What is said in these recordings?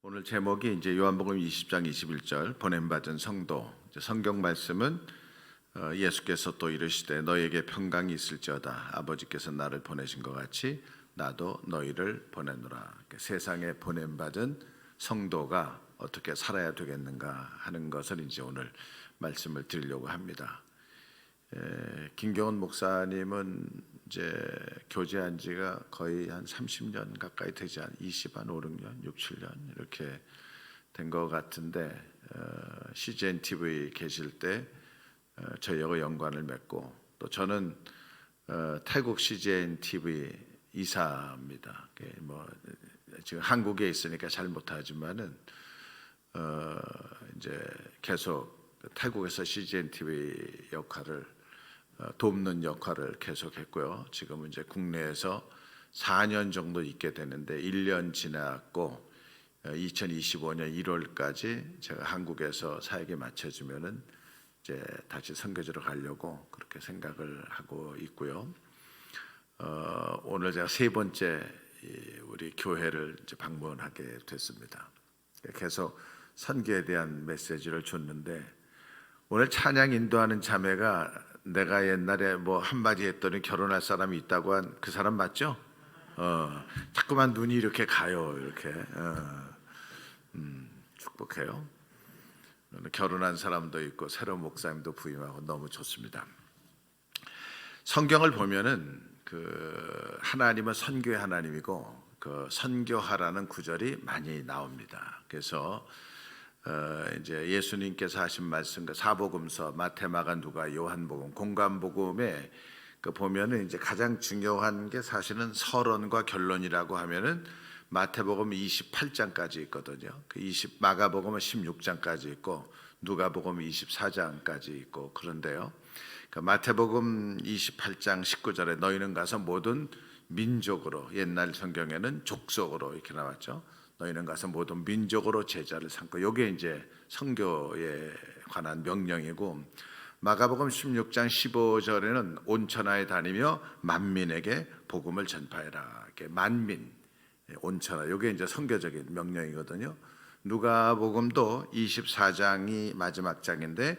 오늘 제목이 이제 요한복음 20장 21절 보냄받은 성도. 성경 말씀은 예수께서 또 이르시되 너에게 평강이 있을지어다. 아버지께서 나를 보내신 것 같이 나도 너희를 보내노라. 세상에 보냄받은 성도가 어떻게 살아야 되겠는가 하는 것을 이제 오늘 말씀을 드리려고 합니다. 김경원 목사님은 이제 교제한 지가 거의 한 30년 가까이 되지 않, 20한 5, 6년, 6, 7년 이렇게 된 것 같은데 CGN TV 계실 때 저희하고 연관을 맺고 또 저는 태국 CGN TV 이사입니다. 뭐 지금 한국에 있으니까 잘 못하지만은 이제 계속 태국에서 CGN TV 역할을 돕는 역할을 계속했고요. 지금은 이제 국내에서 4년 정도 있게 되는데 1년 지났고 2025년 1월까지 제가 한국에서 사역이 마쳐지면은 이제 다시 선교지로 가려고 그렇게 생각을 하고 있고요. 오늘 제가 세 번째 우리 교회를 이제 방문하게 됐습니다. 계속 선교에 대한 메시지를 줬는데 오늘 찬양 인도하는 자매가 내가 옛날에 뭐 한마디 했더니 결혼할 사람이 있다고 한 그 사람 맞죠? 자꾸만 눈이 이렇게 가요. 이렇게 축복해요. 결혼한 사람도 있고 새로운 목사님도 부임하고 너무 좋습니다. 성경을 보면은 그 하나님은 선교의 하나님이고 그 선교하라는 구절이 많이 나옵니다. 그래서 이제 예수님께서 하신 말씀, 그 사복음서 마태, 마가, 누가, 요한복음, 공관복음에 그 보면은 이제 가장 중요한 게 사실은 서론과 결론이라고 하면은 마태복음 28장까지 있거든요. 마가복음은 16장까지 있고 누가복음 24장까지 있고 그런데요. 그 마태복음 28장 19절에 너희는 가서 모든 민족으로, 옛날 성경에는 족속으로 이렇게 나왔죠. 너희는 가서 모든 민족으로 제자를 삼고, 이게 이제 선교에 관한 명령이고, 마가복음 16장 15절에는 온 천하에 다니며 만민에게 복음을 전파해라. 이렇게 만민, 온 천하, 이게 이제 선교적인 명령이거든요. 누가복음도 24장이 마지막 장인데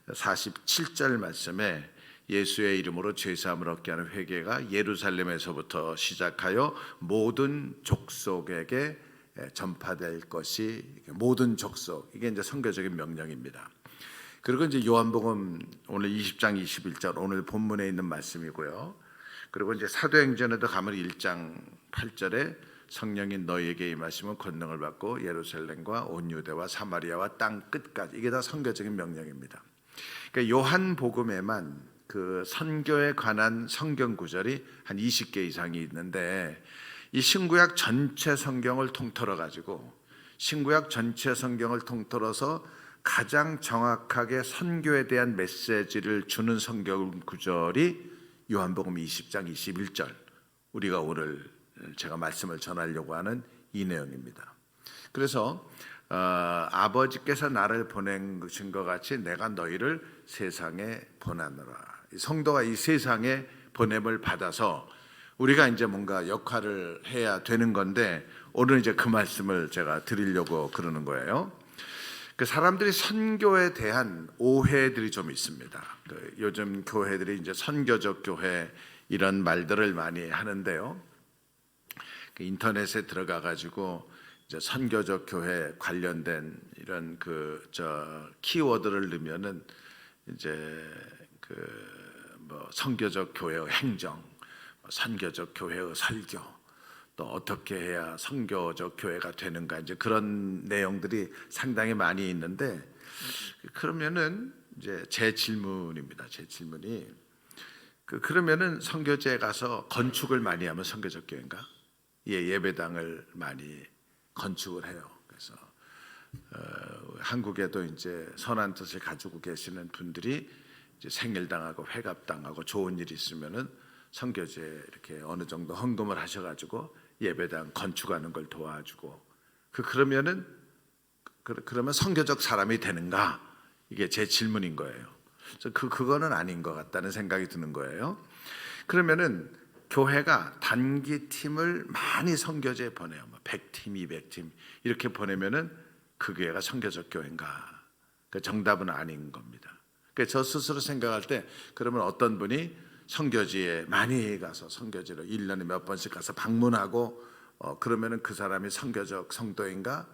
47절 말씀에 예수의 이름으로 죄사함을 얻게 하는 회개가 예루살렘에서부터 시작하여 모든 족속에게 전파될 것이, 모든 족속, 이게 이제 선교적인 명령입니다. 그리고 이제 요한복음 오늘 20장 21절 오늘 본문에 있는 말씀이고요. 그리고 이제 사도행전에도 가면 1장 8절에 성령이 너희에게 임하시면 권능을 받고 예루살렘과 온 유대와 사마리아와 땅 끝까지, 이게 다 선교적인 명령입니다. 그러니까 요한복음에만 그 선교에 관한 성경 구절이 한 20개 이상이 있는데, 이 신구약 전체 성경을 통틀어 가지고 신구약 전체 성경을 통틀어서 가장 정확하게 선교에 대한 메시지를 주는 성경 구절이 요한복음 20장 21절, 우리가 오늘 제가 말씀을 전하려고 하는 이 내용입니다. 그래서 아버지께서 나를 보내신 것 같이 내가 너희를 세상에 보내노라. 성도가 이 세상에 보냄을 받아서 우리가 이제 뭔가 역할을 해야 되는 건데, 오늘 이제 그 말씀을 제가 드리려고 그러는 거예요. 그 사람들이 선교에 대한 오해들이 좀 있습니다. 요즘 교회들이 이제 선교적 교회 이런 말들을 많이 하는데요. 인터넷에 들어가 가지고 이제 선교적 교회 관련된 이런 키워드를 넣으면은 이제 뭐 선교적 교회의 행정, 선교적 교회의 설교, 또 어떻게 해야 선교적 교회가 되는가, 이제 그런 내용들이 상당히 많이 있는데, 그러면은 이제 제 질문입니다. 제 질문이 그러면은 선교지에 가서 건축을 많이 하면 선교적 교회인가? 예배당을 많이 건축을 해요. 그래서 한국에도 이제 선한 뜻을 가지고 계시는 분들이 이제 생일당하고 회갑당하고 좋은 일이 있으면은 선교지에 이렇게 어느 정도 헌금을 하셔가지고 예배당 건축하는 걸 도와주고, 그러면 선교적 사람이 되는가? 이게 제 질문인 거예요. 그래서 그거는 아닌 것 같다는 생각이 드는 거예요. 그러면은 교회가 단기 팀을 많이 선교제에 보내요. 100팀, 200팀 이렇게 보내면은 그 교회가 선교적 교회인가? 그 정답은 아닌 겁니다. 저 스스로 생각할 때 그러면 어떤 분이 선교지에 많이 가서 선교지로 1년에 몇 번씩 가서 방문하고 그러면은 그 사람이 선교적 성도인가?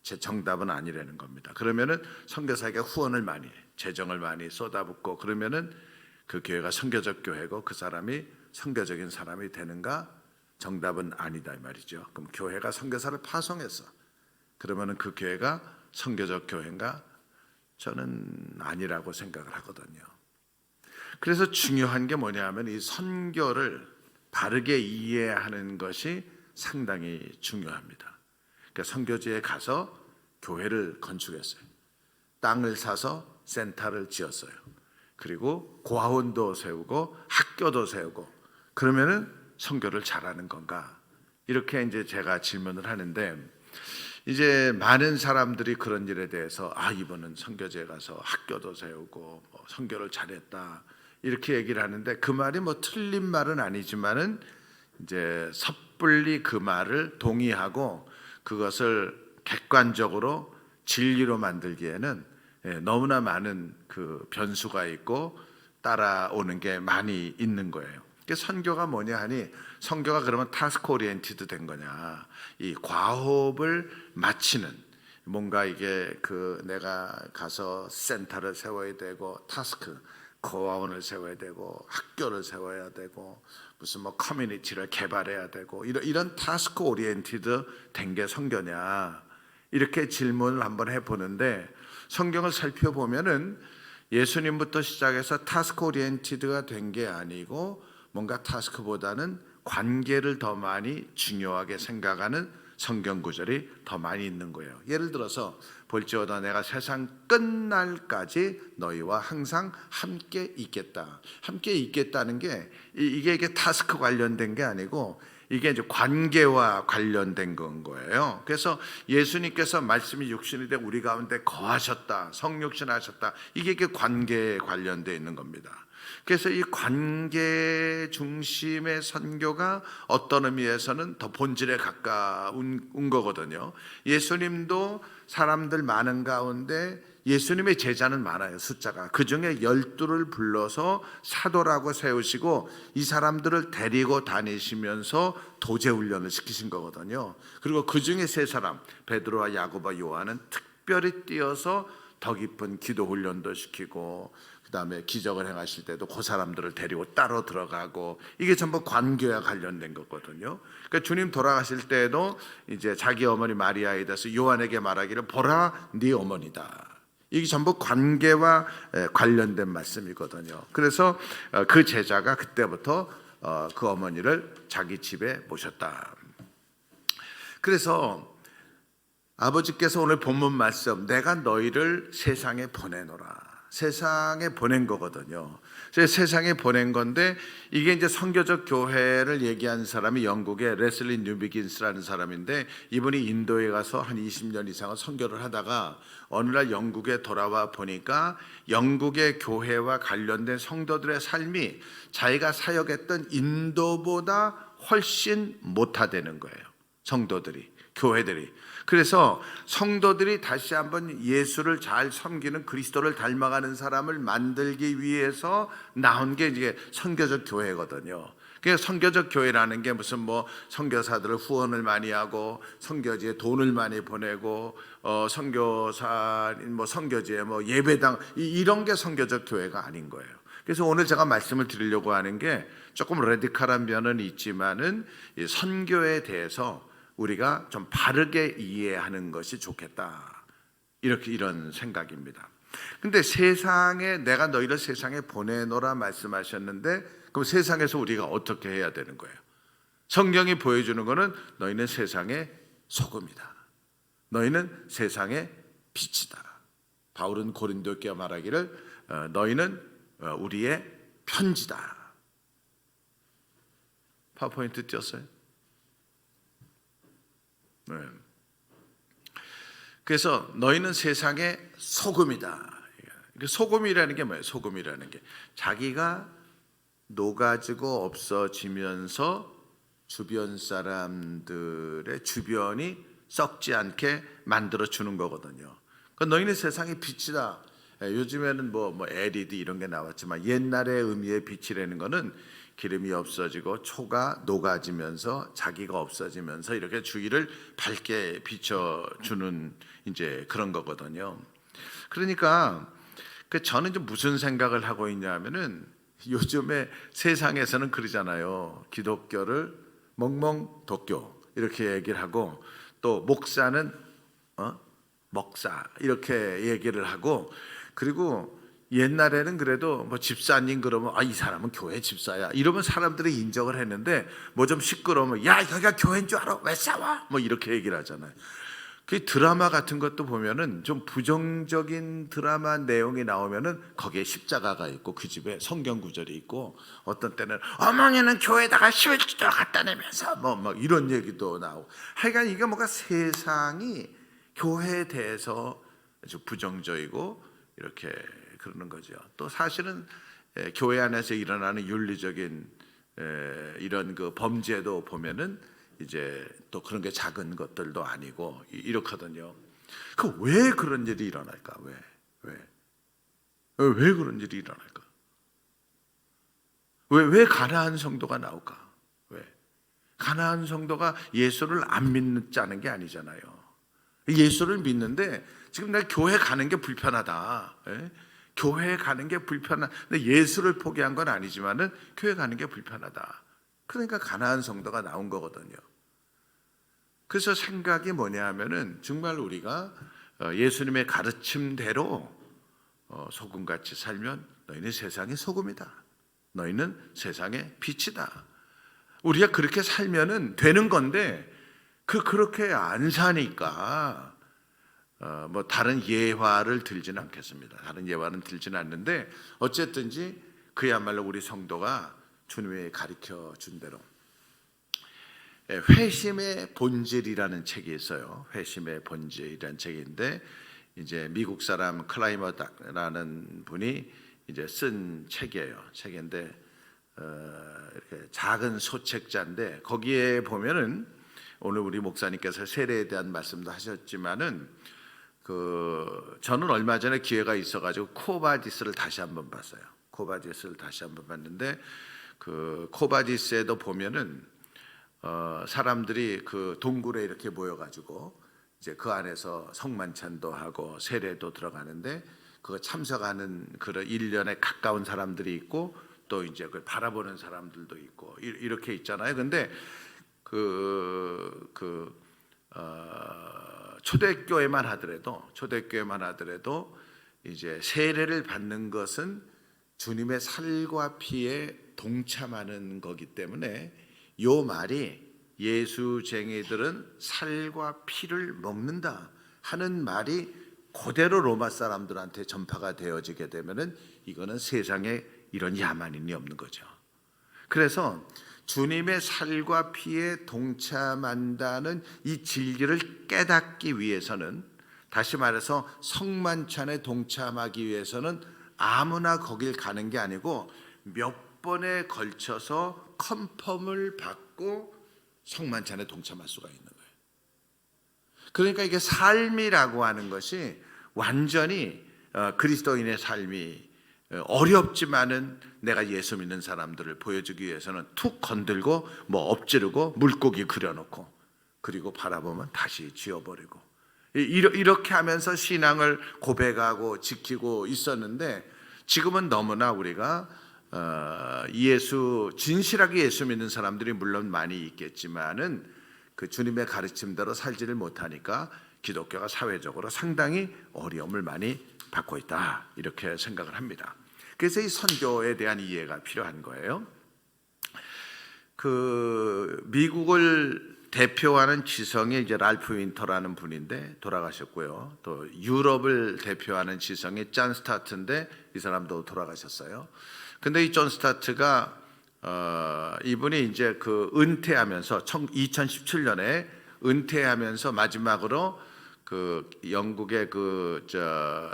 제 정답은 아니라는 겁니다. 그러면은 선교사에게 후원을 많이 해, 재정을 많이 쏟아붓고 그러면은 그 교회가 선교적 교회고 그 사람이 선교적인 사람이 되는가? 정답은 아니다 이 말이죠. 그럼 교회가 선교사를 파송했어. 그러면은 그 교회가 선교적 교회인가? 저는 아니라고 생각을 하거든요. 그래서 중요한 게 뭐냐면 이 선교를 바르게 이해하는 것이 상당히 중요합니다. 그러니까 선교지에 가서 교회를 건축했어요. 땅을 사서 센터를 지었어요. 그리고 고아원도 세우고 학교도 세우고 그러면은 선교를 잘하는 건가? 이렇게 이제 제가 질문을 하는데 이제 많은 사람들이 그런 일에 대해서 이번은 선교지에 가서 학교도 세우고 선교를 잘했다 이렇게 얘기를 하는데 그 말이 틀린 말은 아니지만은 이제 섣불리 그 말을 동의하고 그것을 객관적으로 진리로 만들기에는 너무나 많은 그 변수가 있고 따라오는 게 많이 있는 거예요. 선교가 뭐냐 하니 선교가 그러면 타스크 오리엔티드 된 거냐? 이 과업을 마치는 뭔가 이게 내가 가서 센터를 세워야 되고 타스크 고아원을 세워야 되고 학교를 세워야 되고 무슨 커뮤니티를 개발해야 되고 이런 타스크 오리엔티드 된 게 선교냐? 이렇게 질문을 한번 해보는데 성경을 살펴보면은 예수님부터 시작해서 타스크 오리엔티드가 된 게 아니고 뭔가 타스크보다는 관계를 더 많이 중요하게 생각하는 성경 구절이 더 많이 있는 거예요. 예를 들어서 볼지어다 내가 세상 끝날까지 너희와 항상 함께 있겠다. 함께 있겠다는 게 이게 타스크 관련된 게 아니고 이게 이제 관계와 관련된 건 거예요. 그래서 예수님께서 말씀이 육신이 되어 우리 가운데 거하셨다, 성육신하셨다. 이게 관계에 관련되어 있는 겁니다. 그래서 이 관계 중심의 선교가 어떤 의미에서는 더 본질에 가까운 거거든요. 예수님도 사람들 많은 가운데 예수님의 제자는 많아요. 숫자가 그 중에 12를 불러서 사도라고 세우시고 이 사람들을 데리고 다니시면서 도제 훈련을 시키신 거거든요. 그리고 그 중에 3사람 베드로와 야고보와 요한은 특별히 띄어서 더 깊은 기도 훈련도 시키고 그 다음에 기적을 행하실 때도 그 사람들을 데리고 따로 들어가고 이게 전부 관계와 관련된 거거든요. 그러니까 주님 돌아가실 때도 이제 자기 어머니 마리아에 대해서 요한에게 말하기를 보라 네 어머니다. 이게 전부 관계와 관련된 말씀이거든요. 그래서 그 제자가 그때부터 그 어머니를 자기 집에 모셨다. 그래서 아버지께서 오늘 본문 말씀 내가 너희를 세상에 보내노라. 세상에 보낸 거거든요. 세상에 보낸 건데 이게 이제 선교적 교회를 얘기한 사람이 영국의 레슬리 뉴비긴스라는 사람인데 이분이 인도에 가서 한 20년 이상을 선교를 하다가 어느 날 영국에 돌아와 보니까 영국의 교회와 관련된 성도들의 삶이 자기가 사역했던 인도보다 훨씬 못하다는 거예요. 성도들이, 교회들이. 그래서 성도들이 다시 한번 예수를 잘 섬기는 그리스도를 닮아가는 사람을 만들기 위해서 나온 게 이제 선교적 교회거든요. 그래서 선교적 교회라는 게 무슨 선교사들을 후원을 많이 하고 선교지에 돈을 많이 보내고 선교사 선교지에 예배당 이런 게 선교적 교회가 아닌 거예요. 그래서 오늘 제가 말씀을 드리려고 하는 게 조금 레디컬한 면은 있지만은 이 선교에 대해서 우리가 좀 바르게 이해하는 것이 좋겠다. 이런 생각입니다. 근데 세상에 내가 너희를 세상에 보내노라 말씀하셨는데 그럼 세상에서 우리가 어떻게 해야 되는 거예요? 성경이 보여주는 것은 너희는 세상의 소금이다. 너희는 세상의 빛이다. 바울은 고린도교회 말하기를 너희는 우리의 편지다. 파워포인트 띄었어요? 네. 그래서 너희는 세상의 소금이다. 소금이라는 게 뭐예요? 소금이라는 게 자기가 녹아지고 없어지면서 주변 사람들의 주변이 썩지 않게 만들어 주는 거거든요. 그러니까 너희는 세상의 빛이다. 요즘에는 뭐 LED 이런 게 나왔지만 옛날의 의미의 빛이라는 거는 기름이 없어지고 초가 녹아지면서 자기가 없어지면서 이렇게 주위를 밝게 비춰주는 이제 그런 거거든요. 그러니까 저는 좀 무슨 생각을 하고 있냐면은 요즘에 세상에서는 그러잖아요. 기독교를 멍멍독교 이렇게 얘기를 하고 또 목사는 먹사 이렇게 얘기를 하고 그리고 옛날에는 그래도 뭐 집사님 그러면 이 사람은 교회 집사야 이러면 사람들이 인정을 했는데 뭐 좀 시끄러우면 야 여기가 교회인 줄 알아 왜 싸워 뭐 이렇게 얘기를 하잖아요. 그 드라마 같은 것도 보면은 좀 부정적인 드라마 내용이 나오면은 거기에 십자가가 있고 그 집에 성경 구절이 있고 어떤 때는 어머니는 교회에다가 11조를 갖다 내면서 뭐 이런 얘기도 나오고 하여간 이게 뭔가 세상이 교회에 대해서 아주 부정적이고 이렇게 그러는 거죠. 또 사실은 교회 안에서 일어나는 윤리적인 이런 그 범죄도 보면은 이제 또 그런 게 작은 것들도 아니고 이렇거든요. 그 왜 그런 일이 일어날까? 왜 그런 일이 일어날까? 왜 가나안 성도가 나올까? 왜 가나안 성도가 예수를 안 믿자는 게 아니잖아요. 예수를 믿는데 지금 내가 교회 가는 게 불편하다. 교회 가는 게 불편한. 근데 예수를 포기한 건 아니지만은 교회 가는 게 불편하다. 그러니까 가나안 성도가 나온 거거든요. 그래서 생각이 뭐냐 하면은 정말 우리가 예수님의 가르침대로 소금같이 살면 너희는 세상의 소금이다. 너희는 세상의 빛이다. 우리가 그렇게 살면은 되는 건데 그렇게 안 사니까 뭐 다른 예화를 들지는 않겠습니다. 다른 예화는 들지는 않는데 어쨌든지 그야말로 우리 성도가 주님이 가르쳐 준 대로 회심의 본질이라는 책이 있어요. 회심의 본질이라는 책인데 이제 미국 사람 클라이머라는 분이 이제 쓴 책이에요. 책인데 이렇게 작은 소책자인데 거기에 보면은 오늘 우리 목사님께서 세례에 대한 말씀도 하셨지만은 저는 얼마 전에 기회가 있어가지고 코바디스를 다시 한번 봤어요. 코바디스를 다시 한번 봤는데 그 코바디스에도 보면은 사람들이 그 동굴에 이렇게 모여가지고 이제 그 안에서 성만찬도 하고 세례도 들어가는데 그거 참석하는 그런 1년에 가까운 사람들이 있고 또 이제 그걸 바라보는 사람들도 있고 이렇게 있잖아요. 근데 초대교회만 하더라도 이제 세례를 받는 것은 주님의 살과 피에 동참하는 거기 때문에 요 말이 예수쟁이들은 살과 피를 먹는다 하는 말이 그대로 로마 사람들한테 전파가 되어지게 되면은 이거는 세상에 이런 야만인이 없는 거죠. 그래서 주님의 살과 피에 동참한다는 이 진리를 깨닫기 위해서는 다시 말해서 성만찬에 동참하기 위해서는 아무나 거길 가는 게 아니고 몇 번에 걸쳐서 컨펌을 받고 성만찬에 동참할 수가 있는 거예요. 그러니까 이게 삶이라고 하는 것이 완전히 그리스도인의 삶이 어렵지만은 내가 예수 믿는 사람들을 보여주기 위해서는 툭 건들고 뭐 엎지르고 물고기 그려놓고 그리고 바라보면 다시 지워버리고 이렇게 하면서 신앙을 고백하고 지키고 있었는데 지금은 너무나 우리가 진실하게 예수 믿는 사람들이 물론 많이 있겠지만은 그 주님의 가르침대로 살지를 못하니까 기독교가 사회적으로 상당히 어려움을 많이 받고 있다 이렇게 생각을 합니다. 그래서 이 선교에 대한 이해가 필요한 거예요. 그 미국을 대표하는 지성이 이제 랄프 윈터라는 분인데 돌아가셨고요. 또 유럽을 대표하는 지성이 존 스타트인데 이 사람도 돌아가셨어요. 근데 이 존 스타트가 이분이 이제 그 은퇴하면서 2017년에 은퇴하면서 마지막으로 그 영국의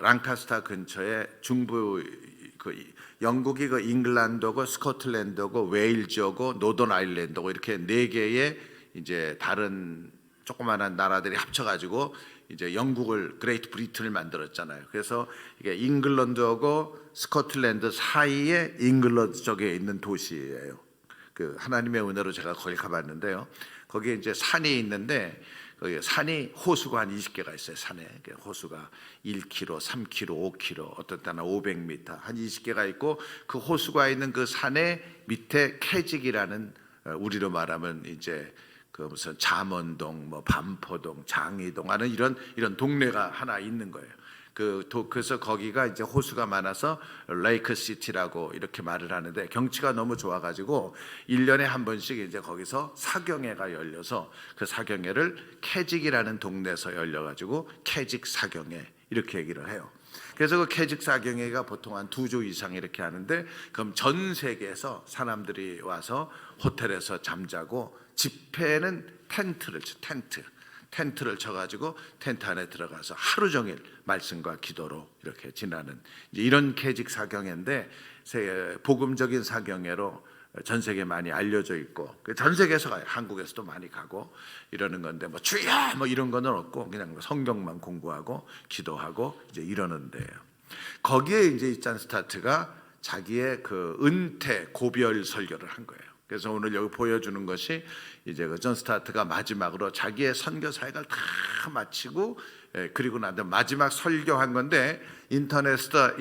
랑카스터 근처에 중부 영국이 잉글랜드고 스코틀랜드고 웨일즈고 노던 아일랜드고 이렇게 네 개의 이제 다른 조그마한 나라들이 합쳐가지고 이제 영국을 그레이트 브리튼을 만들었잖아요. 그래서 이게 잉글랜드하고 스코틀랜드 사이에 잉글랜드 쪽에 있는 도시예요. 그 하나님의 은혜로 제가 거기 가봤는데요. 거기에 이제 산이 있는데 거기 산이 호수가 한 20개가 있어요. 산에 호수가 1km, 3km, 5km, 어떤 때는 500m 한 20개가 있고 그 호수가 있는 그 산의 밑에 캐직이라는 우리로 말하면 이제 그 무슨 잠원동, 뭐 반포동, 장이동 하는 이런 동네가 하나 있는 거예요. 그래서 거기가 이제 호수가 많아서 레이크 시티라고 이렇게 말을 하는데 경치가 너무 좋아가지고 1년에 한 번씩 이제 거기서 사경회가 열려서 그 사경회를 캐직이라는 동네에서 열려가지고 캐직 사경회 이렇게 얘기를 해요. 그래서 그 캐직 사경회가 보통 한 2조 이상 이렇게 하는데 그럼 전 세계에서 사람들이 와서 호텔에서 잠자고 집회는 텐트를 쳐가지고 텐트 안에 들어가서 하루 종일 말씀과 기도로 이렇게 지나는 이런 캐직 사경회인데 복음적인 사경회로 전 세계에 많이 알려져 있고 전 세계에서 가요. 한국에서도 많이 가고 이러는 건데 뭐 주여 뭐 이런 거는 없고 그냥 성경만 공부하고 기도하고 이제 이러는데요. 거기에 이제 존 스타트가 자기의 그 은퇴 고별 설교를 한 거예요. 그래서 오늘 여기 보여주는 것이 이제 그 존 스타트가 마지막으로 자기의 선교 사역을 다 마치고 그리고 나서 마지막 설교한 건데 인터넷에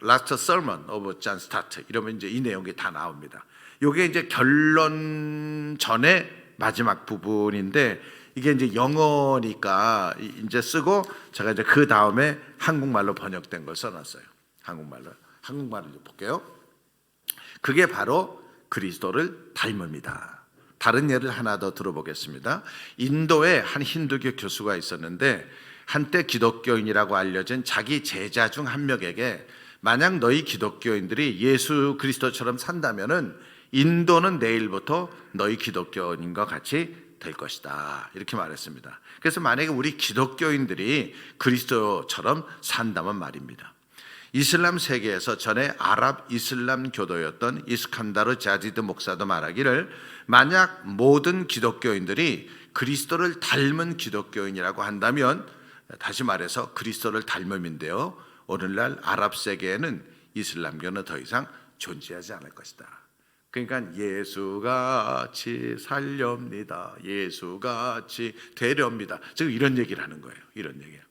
Last Sermon of John Stott 이러면 이제 이 내용이 다 나옵니다. 이게 이제 결론 전에 마지막 부분인데 이게 이제 영어니까 이제 쓰고 제가 이제 그 다음에 한국말로 번역된 걸 써놨어요. 한국말로 좀 볼게요. 그게 바로 그리스도를 닮음이다. 다른 예를 하나 더 들어보겠습니다. 인도에 한 힌두교 교수가 있었는데 한때 기독교인이라고 알려진 자기 제자 중 한 명에게 만약 너희 기독교인들이 예수 그리스도처럼 산다면은 인도는 내일부터 너희 기독교인과 같이 될 것이다. 이렇게 말했습니다. 그래서 만약에 우리 기독교인들이 그리스도처럼 산다면 말입니다. 이슬람 세계에서 전에 아랍 이슬람 교도였던 이스칸다르 자디드 목사도 말하기를 만약 모든 기독교인들이 그리스도를 닮은 기독교인이라고 한다면 다시 말해서 그리스도를 닮음인데요. 오늘날 아랍 세계에는 이슬람교는 더 이상 존재하지 않을 것이다. 그러니까 예수같이 살렵니다. 예수같이 되렵니다. 지금 이런 얘기를 하는 거예요. 이런 얘기예요.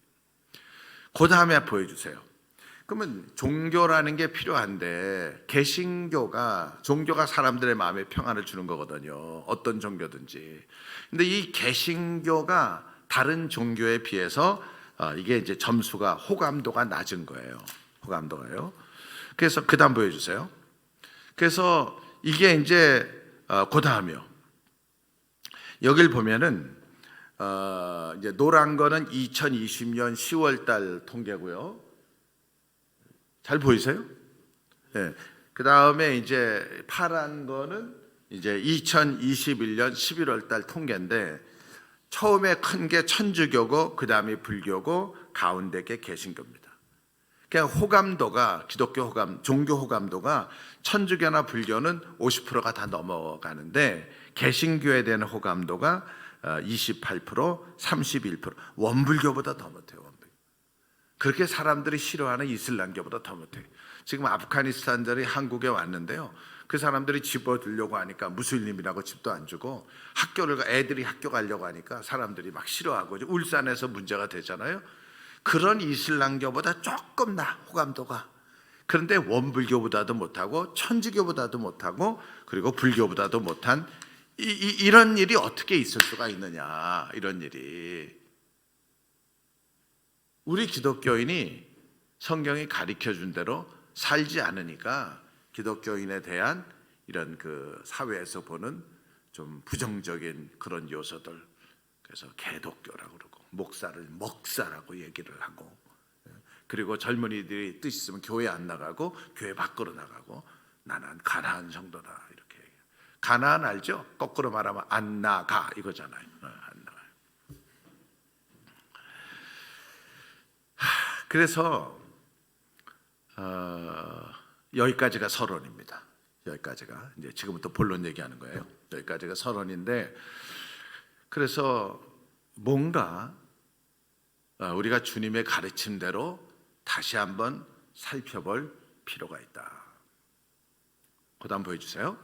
그 다음에 보여주세요. 그러면 종교라는 게 필요한데 종교가 사람들의 마음에 평안을 주는 거거든요. 어떤 종교든지. 근데 이 개신교가 다른 종교에 비해서 이게 이제 점수가 호감도가 낮은 거예요. 호감도가요. 그래서 그다음 보여주세요. 그래서 이게 이제 그다음이요. 여길 보면은 이제 노란 거는 2020년 10월 달 통계고요. 잘 보이세요? 네. 그 다음에 이제 파란 거는 이제 2021년 11월 달 통계인데 처음에 큰 게 천주교고 그 다음에 불교고 가운데 게 개신교입니다. 그러니까 호감도가 기독교 종교 호감도가 천주교나 불교는 50%가 다 넘어가는데 개신교에 대한 호감도가 28%, 31%. 원불교보다 더 못해요. 그렇게 사람들이 싫어하는 이슬람교보다 더 못해요. 지금 아프가니스탄들이 한국에 왔는데요. 그 사람들이 집 얻으려고 하니까 무슬림이라고 집도 안 주고 애들이 학교 가려고 하니까 사람들이 막 싫어하고 울산에서 문제가 되잖아요. 그런 이슬람교보다 조금 호감도가. 그런데 원불교보다도 못하고 천주교보다도 못하고 그리고 불교보다도 못한 이런 일이 어떻게 있을 수가 있느냐. 이런 일이. 우리 기독교인이 성경이 가르쳐준 대로 살지 않으니까 기독교인에 대한 이런 그 사회에서 보는 좀 부정적인 그런 요소들, 그래서 개독교라고 그러고 목사를 먹사라고 얘기를 하고, 그리고 젊은이들이 뜻 있으면 교회 안 나가고 교회 밖으로 나가고 나는 가나안 성도다 이렇게 얘기해요. 가나안 알죠? 거꾸로 말하면 안 나가 이거잖아요. 안 나가요. 그래서 여기까지가 서론입니다. 여기까지가 이제 지금부터 본론 얘기하는 거예요. 여기까지가 서론인데, 그래서 뭔가 우리가 주님의 가르침대로 다시 한번 살펴볼 필요가 있다. 그다음 한번 보여주세요.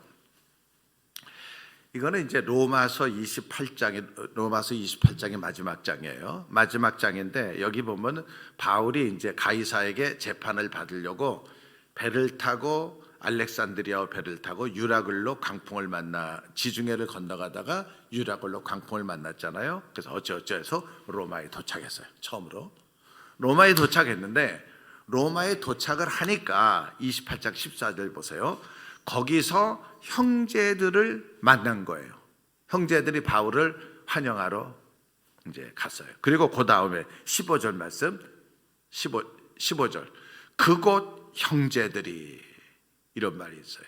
이거는 이제 로마서 28장의 마지막 장이에요. 마지막 장인데 여기 보면 바울이 이제 가이사에게 재판을 받으려고 배를 타고 알렉산드리아와 배를 타고 유라굴로 강풍을 만나 지중해를 건너가다가 유라굴로 강풍을 만났잖아요. 그래서 어쩌어쩌해서 로마에 도착했어요. 처음으로 로마에 도착했는데, 로마에 도착을 하니까 28장 14절 보세요. 거기서 형제들을 만난 거예요. 형제들이 바울을 환영하러 이제 갔어요. 그리고 그 다음에 15절 말씀, 15절 그곳 형제들이, 이런 말이 있어요.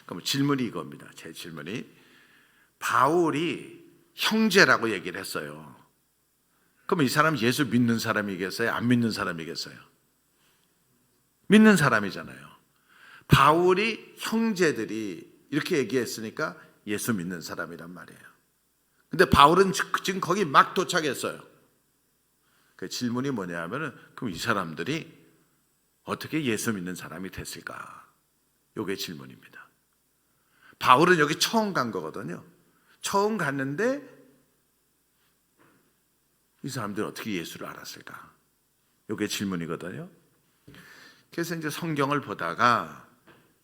그럼 질문이 이겁니다. 제 질문이, 바울이 형제라고 얘기를 했어요. 그럼 이 사람 예수 믿는 사람이겠어요? 안 믿는 사람이겠어요? 믿는 사람이잖아요. 바울이 형제들이 이렇게 얘기했으니까 예수 믿는 사람이란 말이에요. 근데 바울은 지금 거기 막 도착했어요. 그 질문이 뭐냐면은, 그럼 이 사람들이 어떻게 예수 믿는 사람이 됐을까? 요게 질문입니다. 바울은 여기 처음 간 거거든요. 처음 갔는데 이 사람들이 어떻게 예수를 알았을까? 요게 질문이거든요. 그래서 이제 성경을 보다가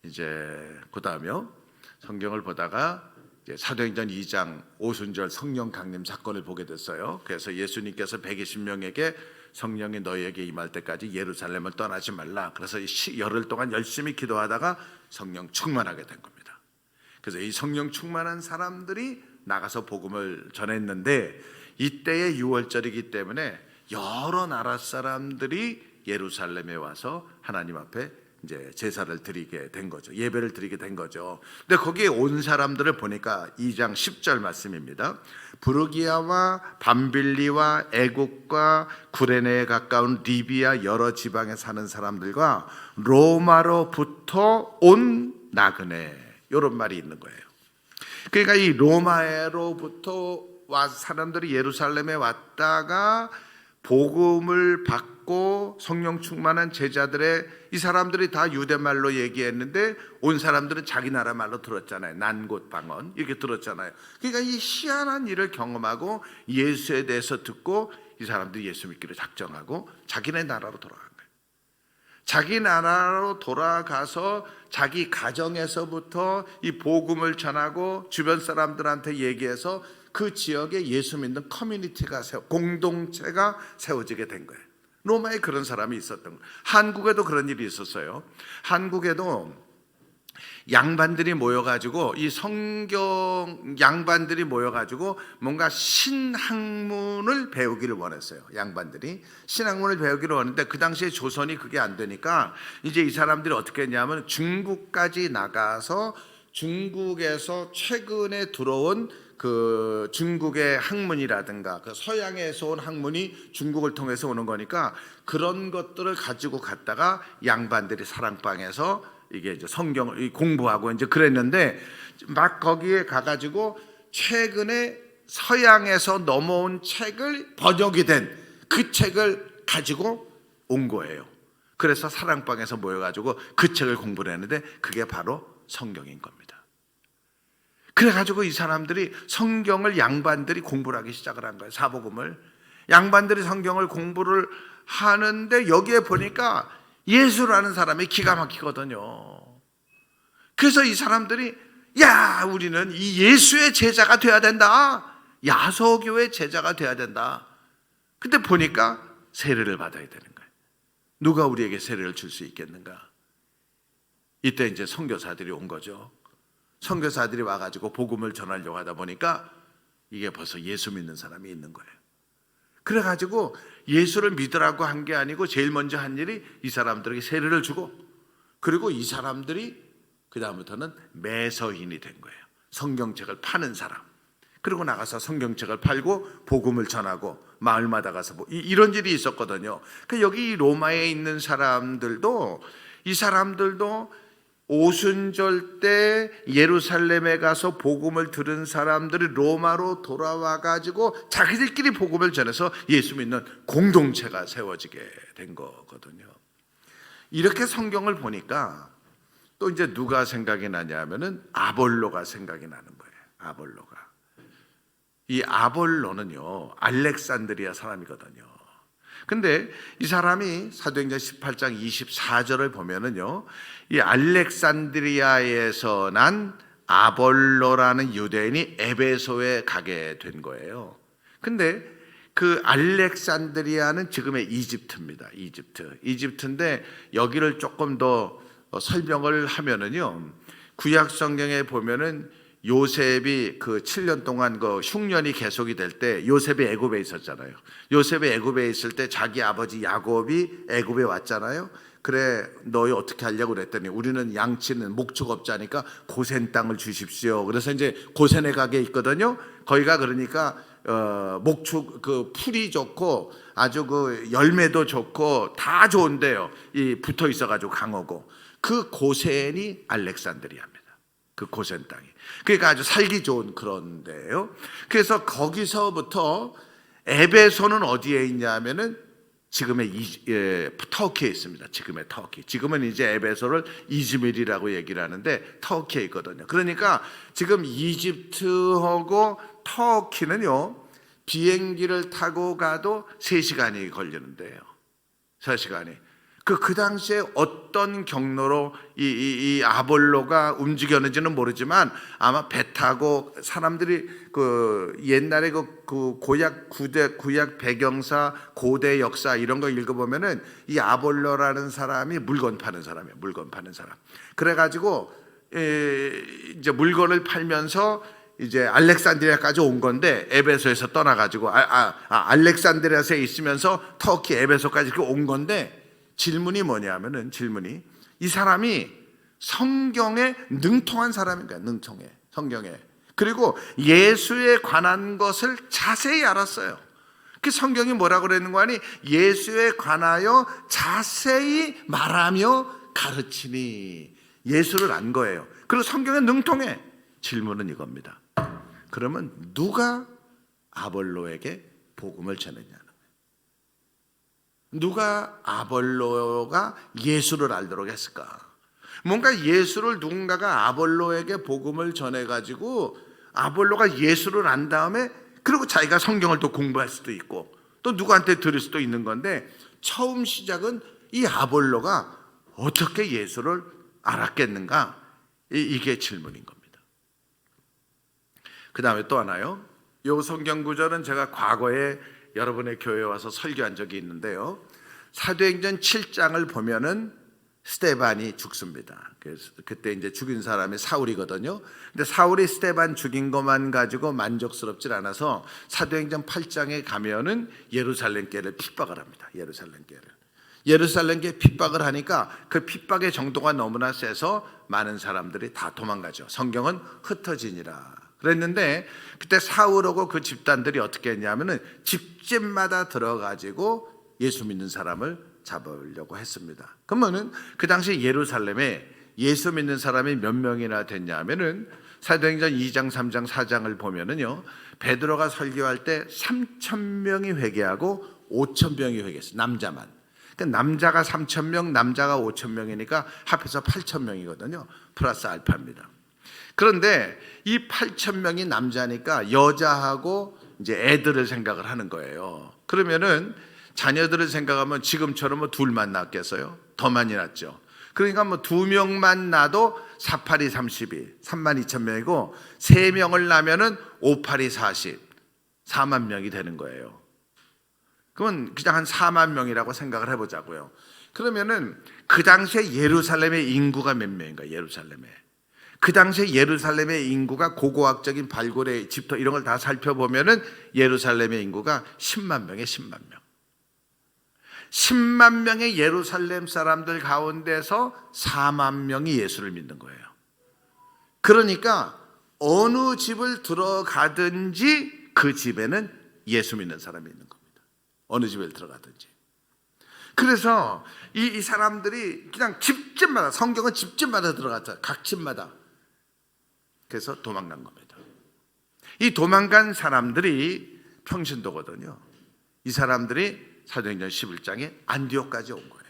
이제 그다음에요. 성경을 보다가 이제 사도행전 2장 오순절 성령 강림 사건을 보게 됐어요. 그래서 예수님께서 120명에게 성령이 너희에게 임할 때까지 예루살렘을 떠나지 말라. 그래서 열흘 동안 열심히 기도하다가 성령 충만하게 된 겁니다. 그래서 이 성령 충만한 사람들이 나가서 복음을 전했는데, 이때의 유월절이기 때문에 여러 나라 사람들이 예루살렘에 와서 하나님 앞에 이제 제사를 드리게 된 거죠. 예배를 드리게 된 거죠. 근데 거기에 온 사람들을 보니까 2장 10절 말씀입니다. 부르기아와 밤빌리와 애국과 구레네에 가까운 리비아 여러 지방에 사는 사람들과 로마로부터 온 나그네, 이런 말이 있는 거예요. 그러니까 이 로마로부터 와 사람들이 예루살렘에 왔다가 복음을 받고 성령 충만한 제자들의, 이 사람들이 다 유대말로 얘기했는데 온 사람들은 자기 나라 말로 들었잖아요. 난곳 방언 이렇게 들었잖아요. 그러니까 이 희한한 일을 경험하고 예수에 대해서 듣고 이 사람들이 예수 믿기로 작정하고 자기네 나라로 돌아간 거예요. 자기 나라로 돌아가서 자기 가정에서부터 이 복음을 전하고 주변 사람들한테 얘기해서 그 지역에 예수 믿는 커뮤니티가 공동체가 세워지게 된 거예요. 로마에 그런 사람이 있었던 거예요. 한국에도 그런 일이 있었어요. 한국에도 양반들이 모여가지고, 이 성경 양반들이 모여가지고 뭔가 신학문을 배우기를 원했어요. 양반들이 신학문을 배우기를 원했는데 그 당시에 조선이 그게 안 되니까 이제 이 사람들이 어떻게 했냐면 중국까지 나가서 중국에서 최근에 들어온 그 중국의 학문이라든가 그 서양에서 온 학문이 중국을 통해서 오는 거니까 그런 것들을 가지고 갔다가 양반들이 사랑방에서 이게 이제 성경을 공부하고 이제 그랬는데, 막 거기에 가가지고 최근에 서양에서 넘어온 책을 번역이 된 그 책을 가지고 온 거예요. 그래서 사랑방에서 모여가지고 그 책을 공부를 했는데 그게 바로 성경인 겁니다. 그래가지고 이 사람들이 성경을 양반들이 공부를 하기 시작을 한 거예요. 사복음을 양반들이 성경을 공부를 하는데 여기에 보니까 예수라는 사람이 기가 막히거든요. 그래서 이 사람들이 야, 우리는 이 예수의 제자가 돼야 된다. 야소교의 제자가 돼야 된다. 근데 보니까 세례를 받아야 되는 거예요. 누가 우리에게 세례를 줄 수 있겠는가? 이때 이제 선교사들이 온 거죠. 선교사들이 와가지고 복음을 전하려고 하다 보니까 이게 벌써 예수 믿는 사람이 있는 거예요. 그래가지고 예수를 믿으라고 한 게 아니고 제일 먼저 한 일이 이 사람들에게 세례를 주고, 그리고 이 사람들이 그 다음부터는 매서인이 된 거예요. 성경책을 파는 사람. 그리고 나가서 성경책을 팔고 복음을 전하고 마을마다 가서 이런 일이 있었거든요. 여기 로마에 있는 사람들도 이 사람들도 오순절 때 예루살렘에 가서 복음을 들은 사람들이 로마로 돌아와 가지고 자기들끼리 복음을 전해서 예수 믿는 공동체가 세워지게 된 거거든요. 이렇게 성경을 보니까 또 이제 누가 생각이 나냐면은 아볼로가 생각이 나는 거예요. 아볼로가. 이 아볼로는요, 알렉산드리아 사람이거든요. 근데 이 사람이 사도행전 18장 24절을 보면은요, 이 알렉산드리아에서 난 아볼로라는 유대인이 에베소에 가게 된 거예요. 근데 그 알렉산드리아는 지금의 이집트입니다. 이집트인데 여기를 조금 더 설명을 하면은요, 구약 성경에 보면은 요셉이 그 7년 동안 그 흉년이 계속이 될 때 요셉이 애굽에 있었잖아요. 요셉이 애굽에 있을 때 자기 아버지 야곱이 애굽에 왔잖아요. 그래, 너희 어떻게 하려고 그랬더니 우리는 양치는 목축업자니까 고센 땅을 주십시오. 그래서 이제 고센에 가게 있거든요. 거기가 그러니까 목축 그 풀이 좋고 아주 그 열매도 좋고 다 좋은데요. 이 붙어 있어가지고 강하고 그 고센이 알렉산드리아입니다. 그 고센 땅이. 그러니까 아주 살기 좋은 그런 데예요. 그래서 거기서부터 에베소는 어디에 있냐면은 지금의 터키에 있습니다. 지금의 터키. 지금은 이제 에베소를 이즈밀이라고 얘기를 하는데 터키에 있거든요. 그러니까 지금 이집트하고 터키는요, 비행기를 타고 가도 3시간이 걸리는데요. 3시간이. 그 당시에 어떤 경로로 이 아볼로가 움직였는지는 모르지만 아마 배 타고 사람들이 그 옛날에 그 구약 배경사 고대 역사 이런 거 읽어보면은 이 아볼로라는 사람이 물건 파는 사람이에요. 물건 파는 사람. 그래가지고 이제 물건을 팔면서 이제 알렉산드리아까지 온 건데 에베소에서 떠나가지고 알렉산드리아에 있으면서 터키 에베소까지 이렇게 온 건데 질문이 뭐냐면은 이 사람이 성경에 능통한 사람인가? 능통해. 성경에. 그리고 예수에 관한 것을 자세히 알았어요. 그 성경이 뭐라고 그랬는 거 아니? 예수에 관하여 자세히 말하며 가르치니. 예수를 안 거예요. 그리고 성경에 능통해. 질문은 이겁니다. 그러면 누가 아볼로에게 복음을 전했냐? 누가 아볼로가 예수를 알도록 했을까? 뭔가 예수를 누군가가 아볼로에게 복음을 전해가지고 아볼로가 예수를 안 다음에 그리고 자기가 성경을 또 공부할 수도 있고 또 누구한테 들을 수도 있는 건데 처음 시작은 이 아볼로가 어떻게 예수를 알았겠는가? 이게 질문인 겁니다. 그 다음에 또 하나요. 이 성경 구절은 제가 과거에 여러분의 교회에 와서 설교한 적이 있는데요. 사도행전 7장을 보면은 스데반이 죽습니다. 그래서 그때 이제 죽인 사람이 사울이거든요. 근데 사울이 스데반 죽인 것만 가지고 만족스럽질 않아서 사도행전 8장에 가면은 예루살렘교회를 핍박을 합니다. 예루살렘교회 핍박을 하니까 그 핍박의 정도가 너무나 세서 많은 사람들이 다 도망가죠. 성경은 흩어지니라 그랬는데 그때 사울하고 그 집단들이 어떻게 했냐면은 집집마다 들어가지고 예수 믿는 사람을 잡으려고 했습니다. 그러면은 그 당시 예루살렘에 예수 믿는 사람이 몇 명이나 됐냐면은 사도행전 2장, 3장, 4장을 보면은요, 베드로가 설교할 때 3,000명이 회개하고 5,000명이 회개했어요. 남자만. 그러니까 남자가 3,000명, 남자가 5,000명이니까 합해서 8,000명이거든요. 플러스 알파입니다. 그런데 이 8,000명이 남자니까 여자하고 이제 애들을 생각을 하는 거예요. 그러면은 자녀들을 생각하면 지금처럼 뭐 둘만 낳겠어요? 더 많이 낳죠. 그러니까 뭐 2명만 낳아도 4,8이 32, 32,000명이고 3명을 낳으면은 5,8이 40, 4만 명이 되는 거예요. 그러면 그냥 한 4만 명이라고 생각을 해보자고요. 그러면은 그 당시에 예루살렘의 인구가 몇 명인가? 예루살렘에. 그 당시에 예루살렘의 인구가 고고학적인 발굴의 집터 이런 걸 다 살펴보면은 예루살렘의 인구가 10만 명에 10만 명. 10만 명의 예루살렘 사람들 가운데서 4만 명이 예수를 믿는 거예요. 그러니까 어느 집을 들어가든지 그 집에는 예수 믿는 사람이 있는 겁니다. 어느 집에 들어가든지. 그래서 이 사람들이 그냥 집집마다, 성경은 집집마다 들어갔죠. 각 집마다. 그래서 도망간 겁니다. 이 도망간 사람들이 평신도거든요. 이 사람들이 사도행전 11장에 안디옥까지 온 거예요.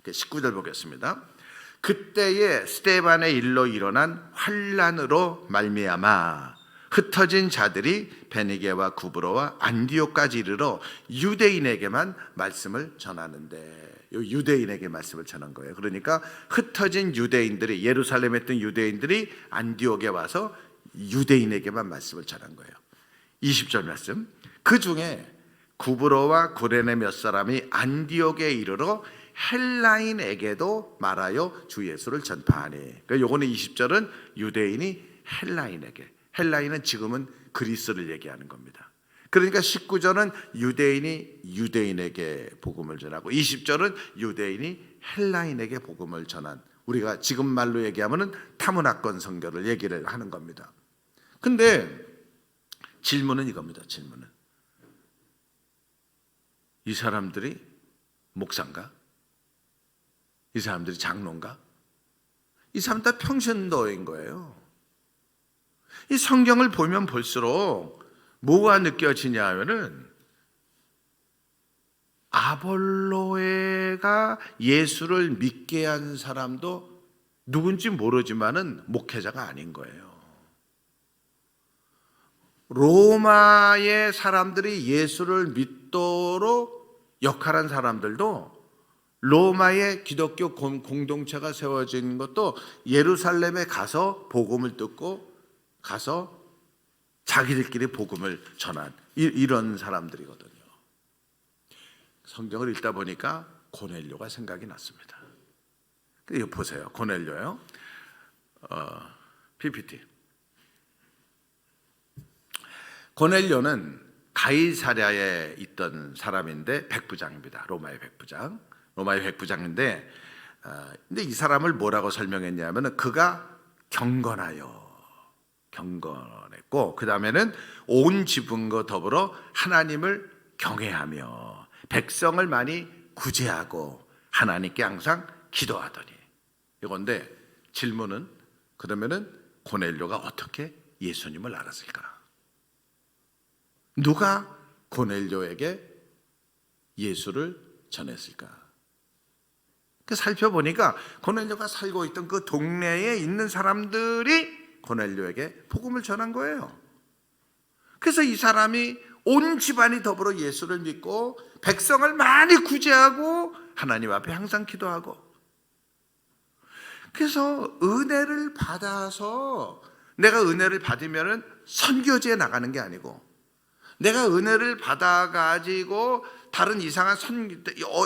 19절 보겠습니다. 그때에 스데반의 일로 일어난 환난으로 말미암아 흩어진 자들이 베니게와 구브로와 안디옥까지 이르러 유대인에게만 말씀을 전하는데, 유대인에게 말씀을 전한 거예요. 그러니까 흩어진 유대인들이, 예루살렘에 있던 유대인들이 안디옥에 와서 유대인에게만 말씀을 전한 거예요. 20절 말씀. 그 중에 구브로와 구레네 몇 사람이 안디옥에 이르러 헬라인에게도 말하여 주 예수를 전파하니. 그러니까 요거는 20절은 유대인이 헬라인에게, 헬라인은 지금은 그리스를 얘기하는 겁니다. 그러니까 19절은 유대인이 유대인에게 복음을 전하고 20절은 유대인이 헬라인에게 복음을 전한, 우리가 지금 말로 얘기하면은 타문화권 선교를 얘기를 하는 겁니다. 근데 질문은 이겁니다. 질문은 이 사람들이 목사인가? 이 사람들이 장로인가? 이 사람 다 평신도인 거예요. 이 성경을 보면 볼수록 뭐가 느껴지냐 하면은 아볼로에가 예수를 믿게 한 사람도 누군지 모르지만은 목회자가 아닌 거예요. 로마의 사람들이 예수를 믿도록 역할한 사람들도, 로마의 기독교 공동체가 세워진 것도 예루살렘에 가서 복음을 듣고 가서 자기들끼리 복음을 전한 이런 사람들이거든요. 성경을 읽다 보니까 고넬료가 생각이 났습니다. 이거 보세요. 고넬료요. PPT. 고넬료는 가이사랴에 있던 사람인데 백부장입니다. 로마의 백부장. 로마의 백부장인데, 근데 이 사람을 뭐라고 설명했냐면은 그가 경건했고, 그 다음에는 온 지분과 더불어 하나님을 경외하며 백성을 많이 구제하고 하나님께 항상 기도하더니. 이건데 질문은, 그러면은 고넬료가 어떻게 예수님을 알았을까? 누가 고넬료에게 예수를 전했을까? 살펴보니까 고넬료가 살고 있던 그 동네에 있는 사람들이 고넬료에게 복음을 전한 거예요. 그래서 이 사람이 온 집안이 더불어 예수를 믿고 백성을 많이 구제하고 하나님 앞에 항상 기도하고, 그래서 은혜를 받아서, 내가 은혜를 받으면 선교지에 나가는 게 아니고, 내가 은혜를 받아가지고 다른 이상한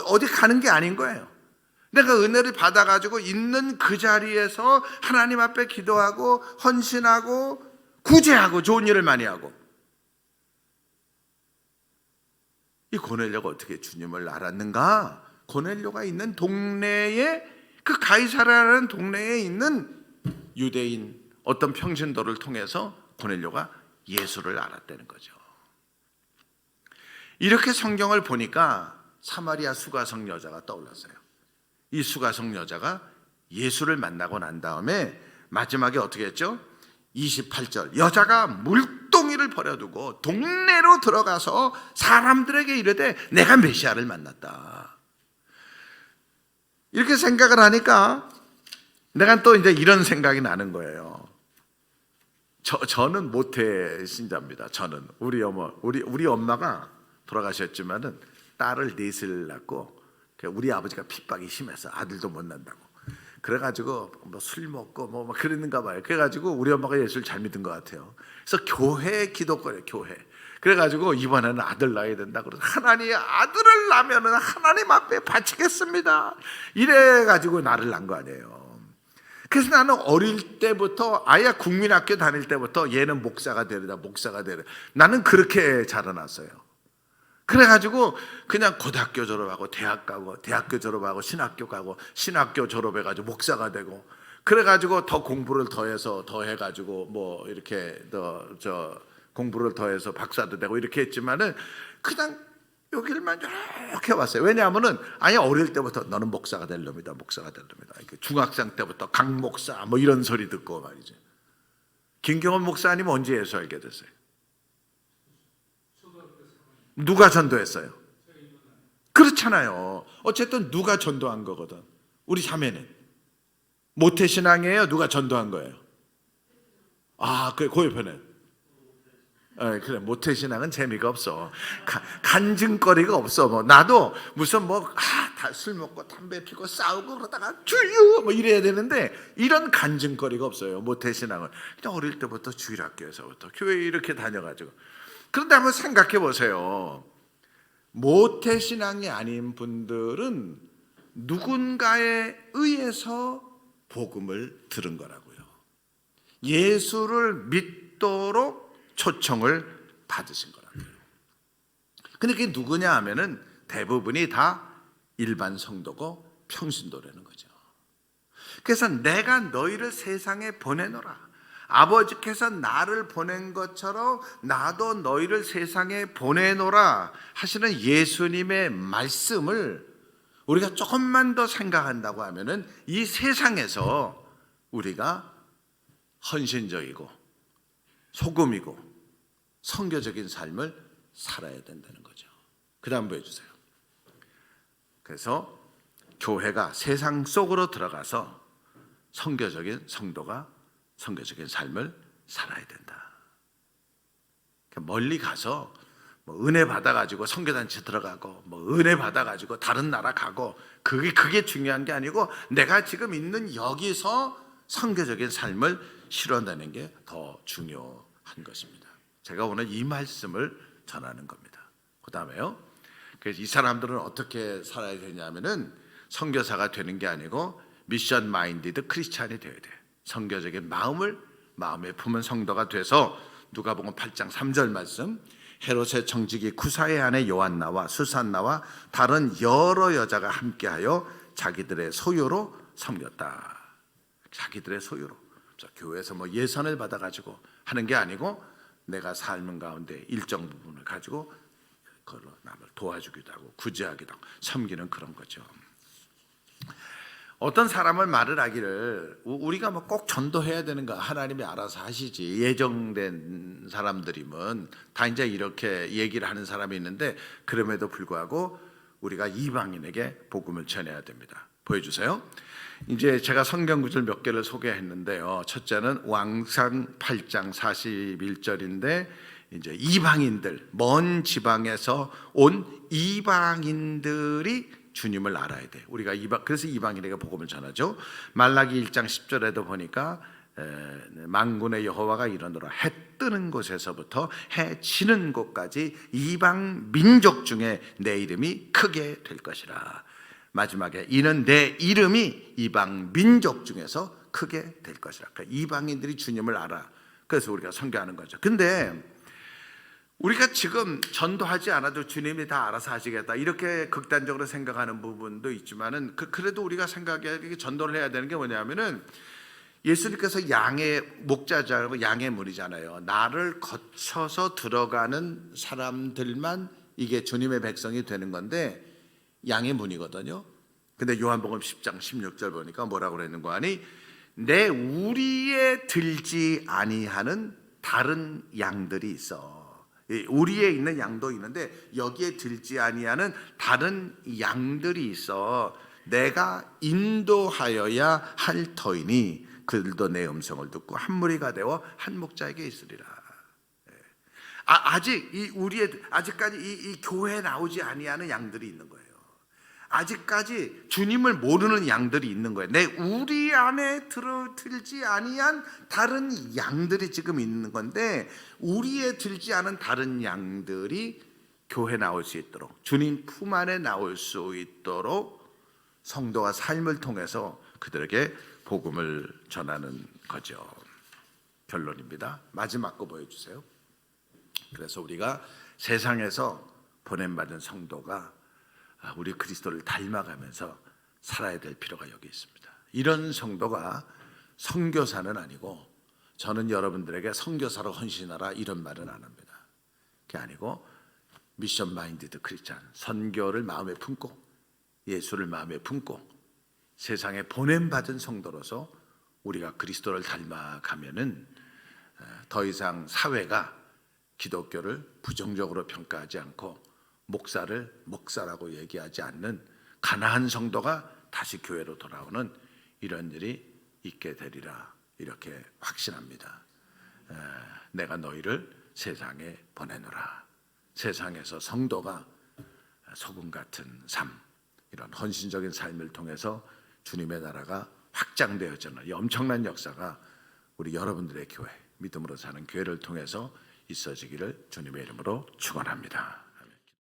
어디 가는 게 아닌 거예요. 내가 은혜를 받아가지고 있는 그 자리에서 하나님 앞에 기도하고 헌신하고 구제하고 좋은 일을 많이 하고. 이 고넬료가 어떻게 주님을 알았는가? 고넬료가 있는 동네에, 그 가이사랴라는 동네에 있는 유대인 어떤 평신도를 통해서 고넬료가 예수를 알았다는 거죠. 이렇게 성경을 보니까 사마리아 수가성 여자가 떠올랐어요. 이 수가성 여자가 예수를 만나고 난 다음에 마지막에 어떻게 했죠? 28절, 여자가 물동이를 버려두고 동네로 들어가서 사람들에게 이르되 내가 메시아를 만났다. 이렇게 생각을 하니까 내가 또 이제 이런 생각이 나는 거예요. 저는 모태 신자입니다. 저는 우리 엄마가 돌아가셨지만은 딸을 넷을 낳고, 우리 아버지가 핍박이 심해서 아들도 못 낳는다고, 그래가지고 뭐 술 먹고 뭐 그랬는가 봐요. 그래가지고 우리 엄마가 예수를 잘 믿은 것 같아요. 그래서 교회 기도거래요. 교회. 그래가지고 이번에는 아들 낳아야 된다. 그래서 하나님, 아들을 낳으면은 하나님 앞에 바치겠습니다. 이래가지고 나를 낳은 거 아니에요. 그래서 나는 어릴 때부터, 아예 국민학교 다닐 때부터 얘는 목사가 되리다, 목사가 되리다. 나는 그렇게 자라났어요. 그래가지고 그냥 고등학교 졸업하고 대학 가고, 대학교 졸업하고 신학교 가고, 신학교 졸업해가지고 목사가 되고, 그래가지고 더 공부를 더해가지고 뭐 이렇게 공부를 더해서 박사도 되고 이렇게 했지만은 그냥 여기만 이렇게 왔어요. 왜냐하면은 아예 어릴 때부터 너는 목사가 될 놈이다, 목사가 될 놈이다. 중학생 때부터 강 목사 뭐 이런 소리 듣고 말이죠. 김경원 목사님 언제 예수 알게 됐어요? 누가 전도했어요? 그렇잖아요. 어쨌든 누가 전도한 거거든. 우리 자매는 모태신앙이에요? 누가 전도한 거예요? 그 옆에는 그래, 모태신앙은 재미가 없어. 간증거리가 없어. 뭐 나도 무슨 다 술 먹고 담배 피고 싸우고 그러다가 주유 뭐 이래야 되는데 이런 간증거리가 없어요. 모태신앙은 그냥 어릴 때부터 주일학교에서부터 교회 이렇게 다녀가지고. 그런데 한번 생각해 보세요. 모태신앙이 아닌 분들은 누군가에 의해서 복음을 들은 거라고요. 예수를 믿도록 초청을 받으신 거라고요. 근데 그게 누구냐 하면은 대부분이 다 일반 성도고 평신도라는 거죠. 그래서 내가 너희를 세상에 보내노라. 아버지께서 나를 보낸 것처럼 나도 너희를 세상에 보내노라 하시는 예수님의 말씀을 우리가 조금만 더 생각한다고 하면은 이 세상에서 우리가 헌신적이고 소금이고 선교적인 삶을 살아야 된다는 거죠. 그 다음 보여주세요. 그래서 교회가 세상 속으로 들어가서 선교적인 성도가 선교적인 삶을 살아야 된다. 멀리 가서 은혜 받아가지고 선교단체 들어가고 은혜 받아가지고 다른 나라 가고 그게 중요한 게 아니고 내가 지금 있는 여기서 선교적인 삶을 실현하는 게 더 중요한 것입니다. 제가 오늘 이 말씀을 전하는 겁니다. 그 다음에요. 그래서 이 사람들은 어떻게 살아야 되냐면은 선교사가 되는 게 아니고 미션 마인디드 크리스찬이 되어야 돼. 선교적인 마음에 품은 성도가 돼서 누가복음 8장 3절 말씀 헤롯의 정직이 구사의 아내 요한나와 수산나와 다른 여러 여자가 함께하여 자기들의 소유로 섬겼다. 자기들의 소유로. 교회에서 예산을 받아가지고 하는 게 아니고 내가 삶은 가운데 일정 부분을 가지고 그걸로 남을 도와주기도 하고 구제하기도 하고 섬기는 그런 거죠. 어떤 사람은 말을 하기를 우리가 꼭 전도해야 되는가 하나님이 알아서 하시지 예정된 사람들이면 다 이제 이렇게 얘기를 하는 사람이 있는데 그럼에도 불구하고 우리가 이방인에게 복음을 전해야 됩니다. 보여주세요. 이제 제가 성경 구절 몇 개를 소개했는데요. 첫째는 왕상 8장 41절인데 이제 이방인들 먼 지방에서 온 이방인들이 주님을 알아야 돼. 우리가 그래서 이방인에게 복음을 전하죠. 말라기 1장 10절에도 보니까 만군의 여호와가 이러노라 해 뜨는 곳에서부터 해 지는 곳까지 이방 민족 중에 내 이름이 크게 될 것이라. 마지막에 이는 내 이름이 이방 민족 중에서 크게 될 것이라. 그러니까 이방인들이 주님을 알아. 그래서 우리가 선교하는 거죠. 근데 우리가 지금 전도하지 않아도 주님이 다 알아서 하시겠다 이렇게 극단적으로 생각하는 부분도 있지만은 그래도 우리가 생각해야 전도를 해야 되는 게 뭐냐면은 예수님께서 양의 목자잖아요. 양의 문이잖아요. 나를 거쳐서 들어가는 사람들만 이게 주님의 백성이 되는 건데 양의 문이거든요. 근데 요한복음 10장 16절 보니까 뭐라고 그랬는 거 아니? 내 우리에 들지 아니하는 다른 양들이 있어. 우리에 있는 양도 있는데 여기에 들지 아니하는 다른 양들이 있어. 내가 인도하여야 할 터이니 그들도 내 음성을 듣고 한 무리가 되어 한 목자에게 있으리라. 아직까지 이 교회에 나오지 아니하는 양들이 있는 거예요. 아직까지 주님을 모르는 양들이 있는 거예요. 우리 안에 들지 아니한 다른 양들이 지금 있는 건데 우리에 들지 않은 다른 양들이 교회 나올 수 있도록 주님 품 안에 나올 수 있도록 성도와 삶을 통해서 그들에게 복음을 전하는 거죠. 결론입니다. 마지막 거 보여주세요. 그래서 우리가 세상에서 보냄받은 성도가 우리 그리스도를 닮아가면서 살아야 될 필요가 여기 있습니다. 이런 성도가 선교사는 아니고 저는 여러분들에게 선교사로 헌신하라 이런 말은 안 합니다. 그게 아니고 미션 마인디드 크리스찬, 선교를 마음에 품고 예수를 마음에 품고 세상에 보냄받은 성도로서 우리가 그리스도를 닮아가면은 더 이상 사회가 기독교를 부정적으로 평가하지 않고 목사를 목사라고 얘기하지 않는 가나안 성도가 다시 교회로 돌아오는 이런 일이 있게 되리라 이렇게 확신합니다. 내가 너희를 세상에 보내노라. 세상에서 성도가 소금 같은 삶, 이런 헌신적인 삶을 통해서 주님의 나라가 확장되어지는 이 엄청난 역사가 우리 여러분들의 교회, 믿음으로 사는 교회를 통해서 있어지기를 주님의 이름으로 축원합니다.